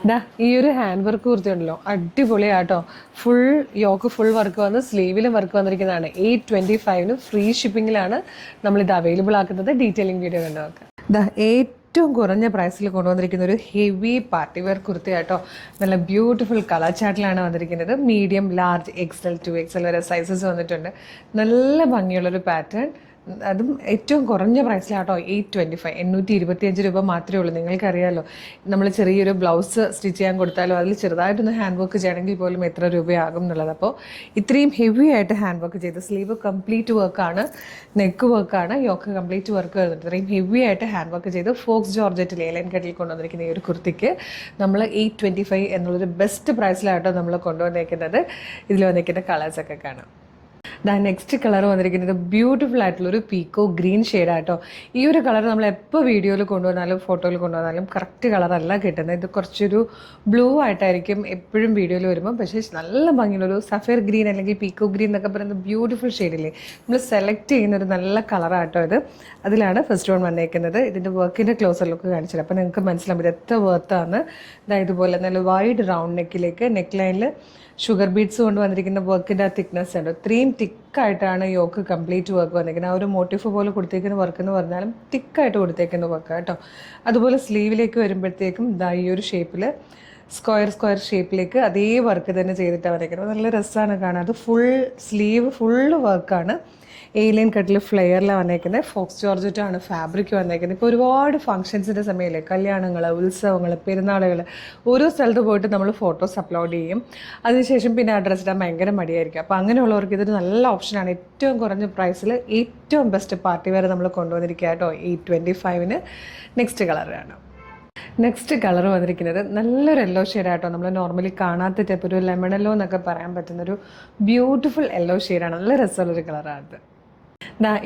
ദാ ഈ ഒരു ഹാൻഡ് വർക്ക് കുർത്തിയുണ്ടല്ലോ, അടിപൊളിയാട്ടോ. ഫുൾ യോക്ക് ഫുൾ വർക്ക് വന്ന് സ്ലീവിലും വർക്ക് വന്നിരിക്കുന്നതാണ്. 825 ഫ്രീ ഷിപ്പിങ്ങിലാണ് നമ്മളിത് അവൈലബിൾ ആക്കുന്നത്. ഡീറ്റെയിലിംഗ് വീഡിയോ കണ്ടു നോക്കാം. ദാ ഏറ്റവും കുറഞ്ഞ പ്രൈസിൽ കൊണ്ടുവന്നിരിക്കുന്ന ഒരു ഹെവി പാർട്ടി വെയർ കുർത്തിയാട്ടോ. നല്ല ബ്യൂട്ടിഫുൾ കളർ ചാർട്ടിലാണ് വന്നിരിക്കുന്നത്. മീഡിയം, ലാർജ്, XL, 2XL വരെ സൈസസ് വന്നിട്ടുണ്ട്. നല്ല ഭംഗിയുള്ളൊരു പാറ്റേൺ, അതും ഏറ്റവും കുറഞ്ഞ പ്രൈസിലാട്ടോ. 825, 825 രൂപ മാത്രമേ ഉള്ളൂ. നിങ്ങൾക്കറിയാമല്ലോ, നമ്മൾ ചെറിയൊരു ബ്ലൗസ് സ്റ്റിച്ച് ചെയ്യാൻ കൊടുത്താലോ അതിൽ ചെറുതായിട്ടൊന്ന് ഹാൻഡ് വർക്ക് ചെയ്യണമെങ്കിൽ പോലും എത്ര രൂപയാകും എന്നുള്ളത്. അപ്പോൾ ഇത്രയും ഹെവി ആയിട്ട് ഹാൻഡ് വർക്ക് ചെയ്ത്, സ്ലീവ് കംപ്ലീറ്റ് വർക്കാണ്, നെക്ക് വർക്കാണ്, യോക്ക് കംപ്ലീറ്റ് വർക്ക് വരുന്നുണ്ട്. ഇത്രയും ഹെവി ആയിട്ട് ഹാൻഡ് വർക്ക് ചെയ്ത് ഫോക്സ് ജോർജറ്റിൽ എലൈൻ കട്ടിൽ കൊണ്ടുവന്നിരിക്കുന്ന ഈ ഒരു കുർത്തിക്ക് നമ്മൾ 825 എന്നുള്ളൊരു ബെസ്റ്റ് പ്രൈസിലാട്ടോ നമ്മൾ കൊണ്ടുവന്നേക്കുന്നത്. ഇതിൽ വന്നിരിക്കുന്ന കളേഴ്സൊക്കെ കാണാം. നെക്സ്റ്റ് കളർ വന്നിരിക്കുന്നത് ബ്യൂട്ടിഫുൾ ആയിട്ടുള്ളൊരു പീക്കോ ഗ്രീൻ ഷെയ്ഡാട്ടോ. ഈ ഒരു കളർ നമ്മൾ എപ്പോൾ വീഡിയോയിൽ കൊണ്ടുവന്നാലും ഫോട്ടോയിൽ കൊണ്ടുവന്നാലും കറക്റ്റ് കളറല്ല കിട്ടുന്നത്. ഇത് കുറച്ചൊരു ബ്ലൂ ആയിട്ടായിരിക്കും എപ്പോഴും വീഡിയോയിൽ വരുമ്പോൾ. പക്ഷേ നല്ല ഭംഗിയുള്ളൊരു സഫയർ ഗ്രീൻ അല്ലെങ്കിൽ പീക്കോ ഗ്രീൻ എന്നൊക്കെ പറയുന്ന ബ്യൂട്ടിഫുൾ ഷെയ്ഡില്ലേ, നമ്മൾ സെലക്ട് ചെയ്യുന്നൊരു നല്ല കളറാട്ടോ ഇത്. അതിലാണ് ഫസ്റ്റ് വൺ വന്നേക്കുന്നത്. ഇതിൻ്റെ വർക്കിൻ്റെ ക്ലോസർ ലുക്ക് കാണിച്ചത്, അപ്പോൾ നിങ്ങൾക്ക് മനസ്സിലാവും ഇത് എത്ര വർത്താന്ന്. ഇതുപോലെ നല്ല വൈഡ് റൗണ്ട് നെക്കിലേക്ക് നെക്ക് ലൈനിൽ ഷുഗർ ബീഡ്സ് കൊണ്ട് വന്നിരിക്കുന്ന വർക്കിൻ്റെ ആ തിക്നെസ് ഉണ്ട്. ഇത്രയും തിക്കായിട്ടാണ് യോക്ക് കംപ്ലീറ്റ് വർക്ക് വന്നിരിക്കുന്നത്. ആ ഒരു മോട്ടീഫ് പോലെ കൊടുത്തേക്കുന്ന വർക്ക് എന്ന് പറഞ്ഞാലും തിക്കായിട്ട് കൊടുത്തേക്കുന്ന വർക്ക് കേട്ടോ. അതുപോലെ സ്ലീവിലേക്ക് വരുമ്പോഴത്തേക്കും ഈ ഒരു ഷേപ്പിൽ സ്ക്വയർ ഷേപ്പിലേക്ക് അതേ വർക്ക് തന്നെ ചെയ്തിട്ടാണ് വന്നിരിക്കുന്നത്. നല്ല രസമാണ് കാണാൻ. അത് ഫുൾ സ്ലീവ് ഫുള്ള് വർക്കാണ്. എയിലൈൻ കട്ടിൽ ഫ്ലെയറിലാണ് വന്നേക്കുന്നത്. ഫോക്സ് ജോർജറ്റാണ് ഫാബ്രിക് വന്നേക്കുന്നത്. ഇപ്പോൾ ഒരുപാട് ഫംഗ്ഷൻസിൻ്റെ സമയമില്ലേ, കല്യാണങ്ങൾ, ഉത്സവങ്ങൾ, പെരുന്നാളുകൾ, ഓരോ സ്ഥലത്ത് പോയിട്ട് നമ്മൾ ഫോട്ടോസ് അപ്ലോഡ് ചെയ്യും. അതിനുശേഷം പിന്നെ ആ ഡ്രസ്സ് ഇടാൻ ഭയങ്കര മടിയായിരിക്കും. അപ്പോൾ അങ്ങനെയുള്ളവർക്ക് ഇതൊരു നല്ല ഓപ്ഷനാണ്. ഏറ്റവും കുറഞ്ഞ പ്രൈസിൽ ഏറ്റവും ബെസ്റ്റ് പാർട്ടി വെയർ നമ്മൾ കൊണ്ടുവന്നിരിക്കുക കേട്ടോ. 825 നെക്സ്റ്റ് കളറാണ്. നെക്സ്റ്റ് കളർ വന്നിരിക്കുന്നത് നല്ലൊരു യെല്ലോ ഷെയ്ഡാട്ടോ. നമ്മൾ നോർമലി കാണാത്ത ടൈപ്പ് ഒരു ലെമൺ യെല്ലോ എന്നൊക്കെ പറയാൻ പറ്റുന്നൊരു ബ്യൂട്ടിഫുൾ യെല്ലോ ഷെയ്ഡാണ്. നല്ല രസമുള്ളൊരു കളറാണ്.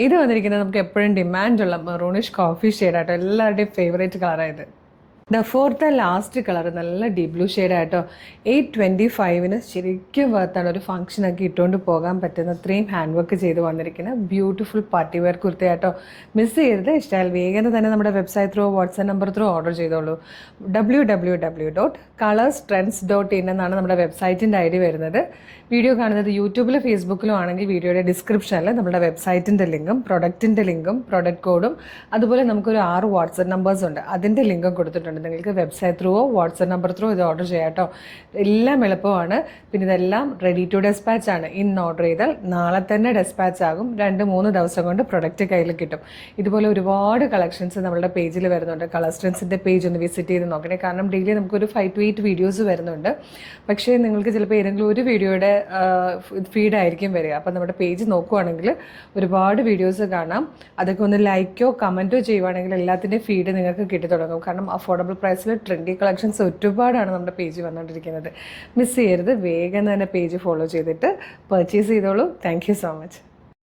ഇത് വന്നിരിക്കുന്നത് നമുക്ക് എപ്പോഴും ഡിമാൻഡുള്ള മെറൂണിഷ് കോഫി ഷെയ്ഡാട്ടോ. എല്ലാവരുടെയും ഫേവറേറ്റ് കളറായത്. ഫോർത്ത് ആൻഡ് ലാസ്റ്റ് കളർ നല്ല ഡീപ് ബ്ലൂ ഷെയ്ഡായിട്ടോ. 825 ശരിക്കും വർത്താണ്. ഒരു ഫംഗ്ഷനൊക്കെ ഇട്ടുകൊണ്ട് പോകാൻ പറ്റുന്ന അത്രയും ഹാൻഡ് വർക്ക് ചെയ്ത് വന്നിരിക്കുന്ന ബ്യൂട്ടിഫുൾ പാർട്ടി വെയർ കുർത്തയാട്ടോ. മിസ് ചെയ്യരുത്. ഇഷ്ടമായാൽ വേഗം തന്നെ നമ്മുടെ website through, WhatsApp number through order ചെയ്തോളൂ. www.colorstrends.in എന്നാണ് നമ്മുടെ വെബ്സൈറ്റിൻ്റെ ID വരുന്നത്. വീഡിയോ കാണുന്നത് യൂട്യൂബിലും ഫേസ്ബുക്കിലും ആണെങ്കിൽ വീഡിയോയുടെ ഡിസ്ക്രിപ്ഷനിൽ നമ്മുടെ വെബ്സൈറ്റിൻ്റെ ലിങ്കും പ്രൊഡക്റ്റിൻ്റെ ലിങ്കും പ്രൊഡക്റ്റ് കോഡും അതുപോലെ നമുക്കൊരു 6 വാട്സപ്പ് നമ്പേഴ്സ് ഉണ്ട്, അതിൻ്റെ ലിങ്കും കൊടുത്തിട്ടുണ്ട്. നിങ്ങൾക്ക് വെബ്സൈറ്റ് ത്രൂവോ വാട്സപ്പ് നമ്പർ ത്രൂ ഇത് ഓർഡർ ചെയ്യാം കേട്ടോ. എല്ലാം എളുപ്പമാണ്. പിന്നെ ഇതെല്ലാം റെഡി ടു ഡെസ്പാച്ച് ആണ്. ഇന്ന് ഓർഡർ ചെയ്താൽ നാളെ തന്നെ ഡെസ്പാച്ച് ആകും. 2-3 ദിവസം കൊണ്ട് പ്രൊഡക്റ്റ് കയ്യിൽ കിട്ടും. ഇതുപോലെ ഒരുപാട് കളക്ഷൻസ് നമ്മുടെ പേജിൽ വരുന്നുണ്ട്. കളർ സ്ട്രെൻസിൻ്റെ പേജ് ഒന്ന് വിസിറ്റ് ചെയ്ത് നോക്കണേ. കാരണം ഡെയിലി നമുക്കൊരു 5 to 8 വീഡിയോസ് വരുന്നുണ്ട്. പക്ഷേ നിങ്ങൾക്ക് ചിലപ്പോൾ ഏതെങ്കിലും ഒരു വീഡിയോയുടെ ഫീഡായിരിക്കും വരിക. അപ്പോൾ നമ്മുടെ പേജ് നോക്കുവാണെങ്കിൽ ഒരുപാട് വീഡിയോസ് കാണാം. അതൊക്കെ ഒന്ന് ലൈക്കോ കമൻറ്റോ ചെയ്യുവാണെങ്കിൽ എല്ലാത്തിൻ്റെയും ഫീഡ് നിങ്ങൾക്ക് കിട്ടി തുടങ്ങും. കാരണം അഫോർഡബിൾ പ്രൈസിൽ ട്രെൻഡി കളക്ഷൻസ് ഒരുപാടാണ് നമ്മുടെ പേജ് വന്നുകൊണ്ടിരിക്കുന്നത്. മിസ് ചെയ്യരുത്. വേഗം തന്നെ പേജ് ഫോളോ ചെയ്തിട്ട് പർച്ചേസ് ചെയ്തോളൂ. Thank you so much.